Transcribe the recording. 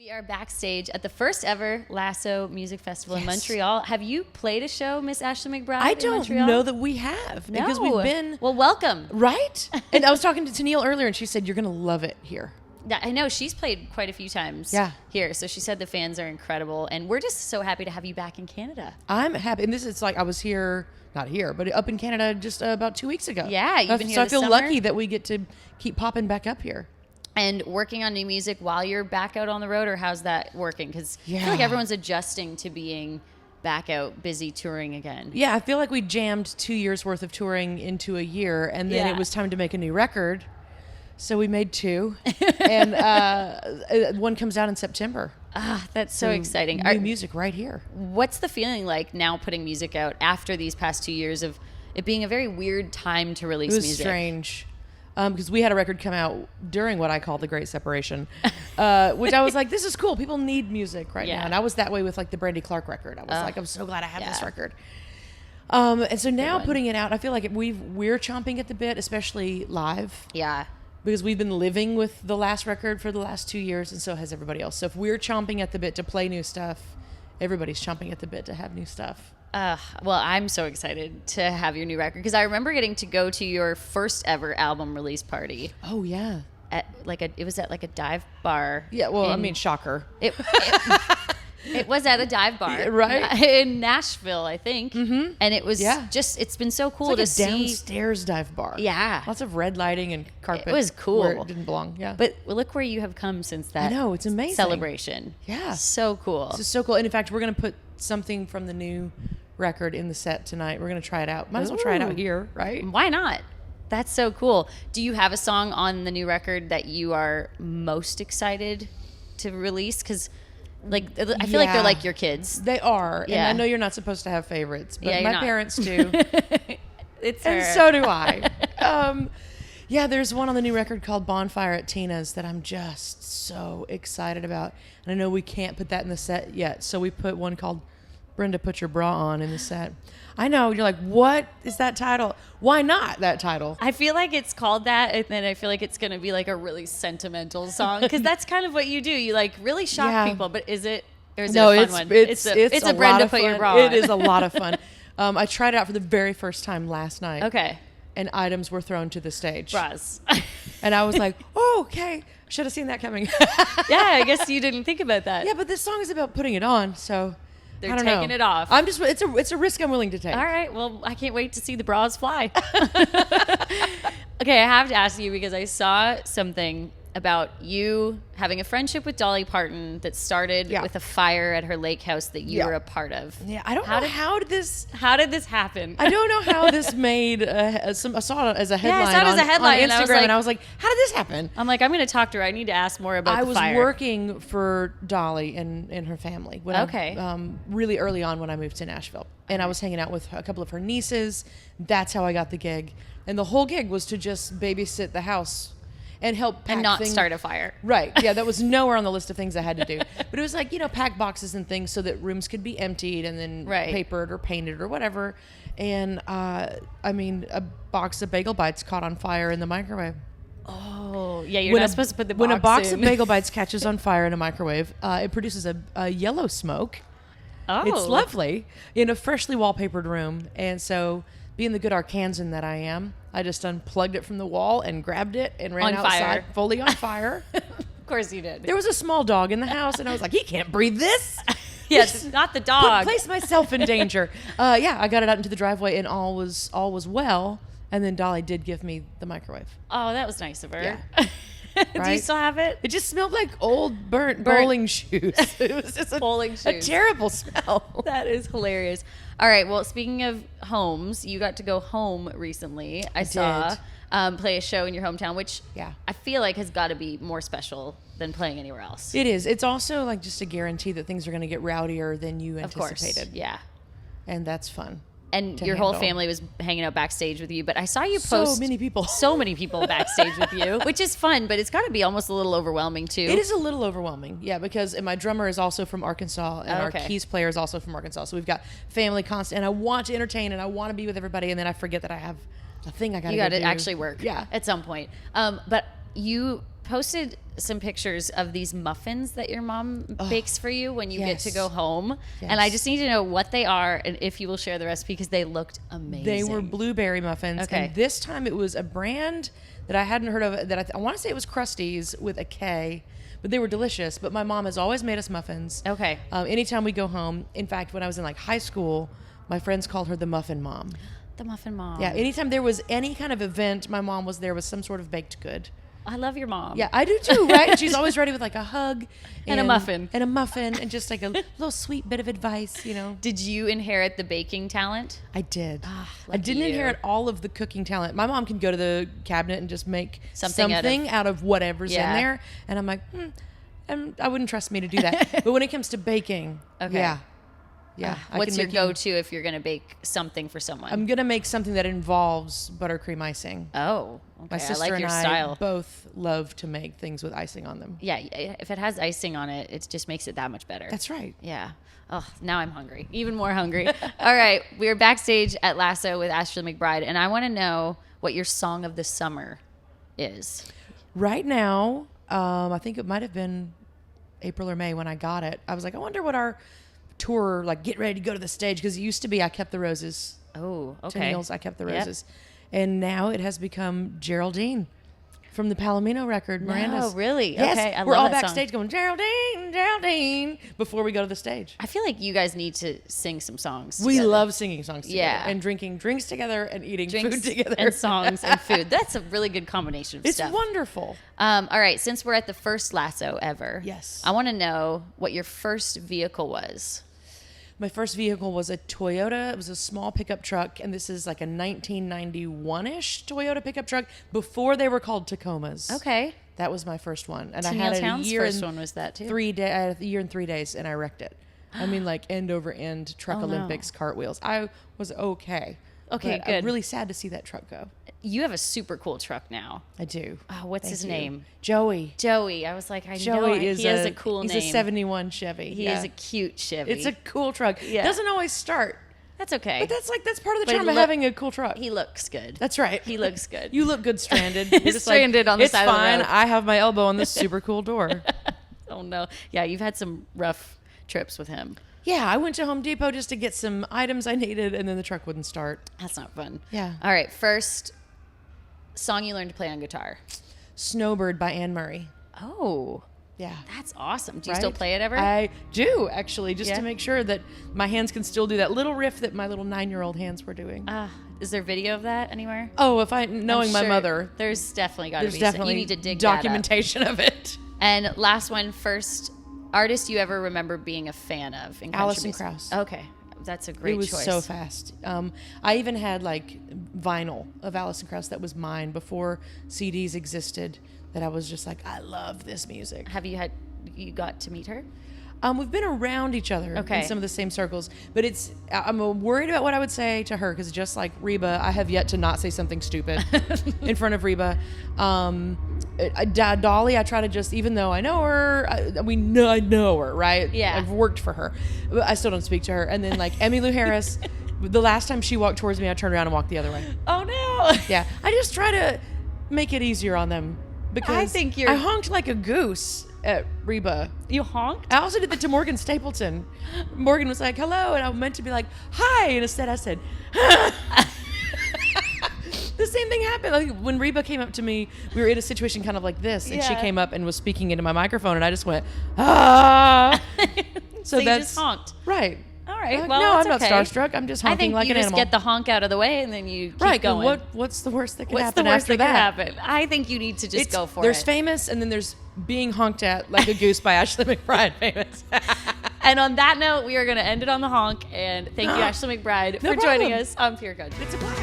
We are backstage at the first ever LASSO Music Festival in Montreal. Have you played a show, Miss Ashley McBryde, I in Montreal? don't know that we have. No. Because we've been... Well, welcome. Right? And I was talking to Neil earlier, and she said, you're going to love it here. Yeah, I know. She's played quite a few times here. So she said the fans are incredible. And we're just so happy to have you back in Canada. I'm happy. And this is like, I was here, not here, but up in Canada just about 2 weeks ago. Yeah, you've been here So I this feel summer. lucky that we get to keep popping back up here. And working on new music while you're back out on the road, or how's that working? Because I feel like everyone's adjusting to being back out, busy touring again. Yeah, I feel like we jammed 2 years worth of touring into a year, and then it was time to make a new record. So we made two, and one comes out in September. Ah, that's so exciting. New music right here. What's the feeling like now putting music out after these past 2 years of it being a very weird time to release music? It was strange. Because we had a record come out during what I call the Great Separation, which I was like, this is cool. People need music right now. And I was that way with like the Brandy Clark record. I was like, I'm so glad I have this record. And so now putting it out, I feel like we're chomping at the bit, especially live. Yeah. Because we've been living with the last record for the last 2 years, and so has everybody else. So if we're chomping at the bit to play new stuff, everybody's chomping at the bit to have new stuff. Well, I'm so excited to have your new record because I remember getting to go to your first ever album release party. Oh yeah, it was at like a dive bar. Yeah, well, I mean, shocker. It was at a dive bar, right, in Nashville, I think. Mm-hmm. And it was it's been so cool to see downstairs dive bar. Yeah, lots of red lighting and carpet. It was cool. Where it didn't belong. Yeah, but look where you have come since that. I know, it's amazing celebration. Yeah, so cool. This is so cool. And in fact, we're gonna put something from the new record in the set tonight. We're gonna try it out. Might as well try it out here, right? Why not? That's so cool. Do you have a song on the new record that you are most excited to release? Because I feel like they're like your kids. They are. And I know you're not supposed to have favorites, but my parents do. And so do I. There's one on the new record called Bonfire at Tina's that I'm just so excited about. And I know we can't put that in the set yet, so we put one called Brenda Put Your Bra On in the set. I know, you're like, what is that title? Why not that title? I feel like it's called that, and then I feel like it's going to be like a really sentimental song, because that's kind of what you do. You like really shock people, but is it a fun one? It's a Brenda Put Your Bra On. It is a lot of fun. I tried it out for the very first time last night. Okay. And items were thrown to the stage. Bras. And I was like, oh, okay. Should have seen that coming. Yeah, I guess you didn't think about that. Yeah, but this song is about putting it on, so... They're taking it off. It's a risk I'm willing to take. All right. Well, I can't wait to see the bras fly. Okay, I have to ask you because I saw something about you having a friendship with Dolly Parton that started with a fire at her lake house that you were a part of. Yeah, I don't know how did this happen? I don't know how this made. I saw it as a headline. Yeah, I saw it as a headline on Instagram, and I was like, how did this happen? I'm like, I'm going to talk to her. I need to ask more about the fire. I was working for Dolly and her family. Really early on when I moved to Nashville, and I was hanging out with a couple of her nieces. That's how I got the gig, and the whole gig was to just babysit the house. And help pack and not start a fire. Right. Yeah, that was nowhere on the list of things I had to do. But it was like, pack boxes and things so that rooms could be emptied and then papered or painted or whatever. And, a box of Bagel Bites caught on fire in the microwave. Oh, yeah, you're not supposed to put the box in. When a box of Bagel Bites catches on fire in a microwave, it produces a yellow smoke. Oh. It's lovely in a freshly wallpapered room. And so... being the good Arkansan that I am, I just unplugged it from the wall and grabbed it and ran outside, fully on fire. Of course you did. There was a small dog in the house, and I was like, he can't breathe this. Yes, not the dog. Place myself in danger. I got it out into the driveway, and all was well. And then Dolly did give me the microwave. Oh, that was nice of her. Yeah. Do you still have it? It just smelled like old burnt bowling shoes. It was just a terrible smell. That is hilarious. All right. Well, speaking of homes, you got to go home recently. I saw play a show in your hometown, which I feel like has got to be more special than playing anywhere else. It is. It's also like just a guarantee that things are going to get rowdier than you anticipated. Of course. Yeah. And that's fun. And your whole family was hanging out backstage with you. But I saw you post... So many people backstage with you, which is fun, but it's got to be almost a little overwhelming, too. It is a little overwhelming, yeah, because my drummer is also from Arkansas, and our keys player is also from Arkansas. So we've got family constant, and I want to entertain, and I want to be with everybody, and then I forget that I have a thing I got to do. You got to actually work at some point. But you posted some pictures of these muffins that your mom bakes for you when you get to go home. Yes. And I just need to know what they are and if you will share the recipe because they looked amazing. They were blueberry muffins. Okay. And this time it was a brand that I hadn't heard of, that I want to say it was Krusty's with a K, but they were delicious. But my mom has always made us muffins. Okay. Anytime we go home. In fact, when I was in like high school, my friends called her the Muffin Mom. The Muffin Mom. Yeah. Anytime there was any kind of event, my mom was there with some sort of baked good. I love your mom. Yeah, I do too, right? And she's always ready with like a hug. And a muffin. And a muffin and just like a little sweet bit of advice, you know. Did you inherit the baking talent? I did. I didn't inherit all of the cooking talent. My mom can go to the cabinet and just make something out of whatever's in there. And I'm like, I wouldn't trust me to do that. But when it comes to baking, yeah. What's your go-to if you're going to bake something for someone? I'm going to make something that involves buttercream icing. Oh, okay. My sister and I both love to make things with icing on them. Yeah, if it has icing on it, it just makes it that much better. That's right. Yeah. Oh, now I'm hungry. Even more hungry. All right. We're backstage at LASSO with Ashley McBryde, and I want to know what your song of the summer is. Right now, I think it might have been April or May when I got it. I was like, I wonder what our tour, like, get ready to go to the stage, because it used to be I Kept the Roses. Oh, okay. 10 Meals, I Kept the Roses. And now it has become Geraldine from the Palomino record, Miranda's. Oh, really? Yes, okay. we're all backstage going, Geraldine, Geraldine, before we go to the stage. I feel like you guys need to sing some songs together. We love singing songs together. Yeah. And drinking drinks together and eating food together. And songs and food. That's a really good combination of stuff. It's wonderful. All right. Since we're at the first LASSO ever. Yes. I want to know what your first vehicle was. My first vehicle was a Toyota. It was a small pickup truck, and this is like a 1991-ish Toyota pickup truck before they were called Tacomas. Okay. That was my first one. And I had a year first one was that too. A year and 3 days, and I wrecked it. I mean, like end over end truck Olympics cartwheels. I was okay. Okay, good. I'm really sad to see that truck go. You have a super cool truck now. I do. Oh, what's his name? Joey. I was like, he has a cool name. He's a 71 Chevy. He is a cute Chevy. It's a cool truck. Yeah. Doesn't always start. That's okay. But that's part of the charm of having a cool truck. He looks good. That's right. He looks good. You look good stranded. You're just stranded on the side of the road. It's fine. I have my elbow on this super cool door. Oh, no. Yeah, you've had some rough trips with him. Yeah, I went to Home Depot just to get some items I needed, and then the truck wouldn't start. That's not fun. Yeah. All right, first song you learned to play on guitar. Snowbird by Anne Murray. Oh. Yeah. That's awesome. Do you still play it ever? I do, actually, just to make sure that my hands can still do that little riff that my little 9-year-old hands were doing. Is there video of that anywhere? Oh, knowing my mother. There's definitely got to be. Definitely you need to dig documentation of it. And last one, first artist you ever remember being a fan of in country Alison music? Krauss. Okay. That's a great choice. It was so fast. I even had like vinyl of Alison Krauss that was mine before CDs existed, that I was just like, I love this music. You got to meet her? We've been around each other in some of the same circles, but I'm worried about what I would say to her, because just like Reba, I have yet to not say something stupid in front of Reba. Dolly, I try to just, even though I know her, I know her, right? Yeah. I've worked for her, but I still don't speak to her. And then like Emmylou Harris, the last time she walked towards me, I turned around and walked the other way. Oh no. Yeah. I just try to make it easier on them, because I honked like a goose at Reba. You honked? I also did that to Morgan Stapleton. Morgan was like, hello, and I meant to be like, hi, and instead I said, the same thing happened. Like, when Reba came up to me, we were in a situation kind of like this, and she came up and was speaking into my microphone, and I just went, ah. So you just honked. Right. All right. Well, no, I'm not starstruck. I'm just honking like an animal. I think you just get the honk out of the way, and then you keep going. Well, what's the worst that could happen after that? I think you need to just go for it. There's famous, and then there's being honked at like a goose by Ashley McBryde, famous. And on that note, we are going to end it on the honk. And thank you, Ashley McBryde, for joining us on Pure Country. It's a blast.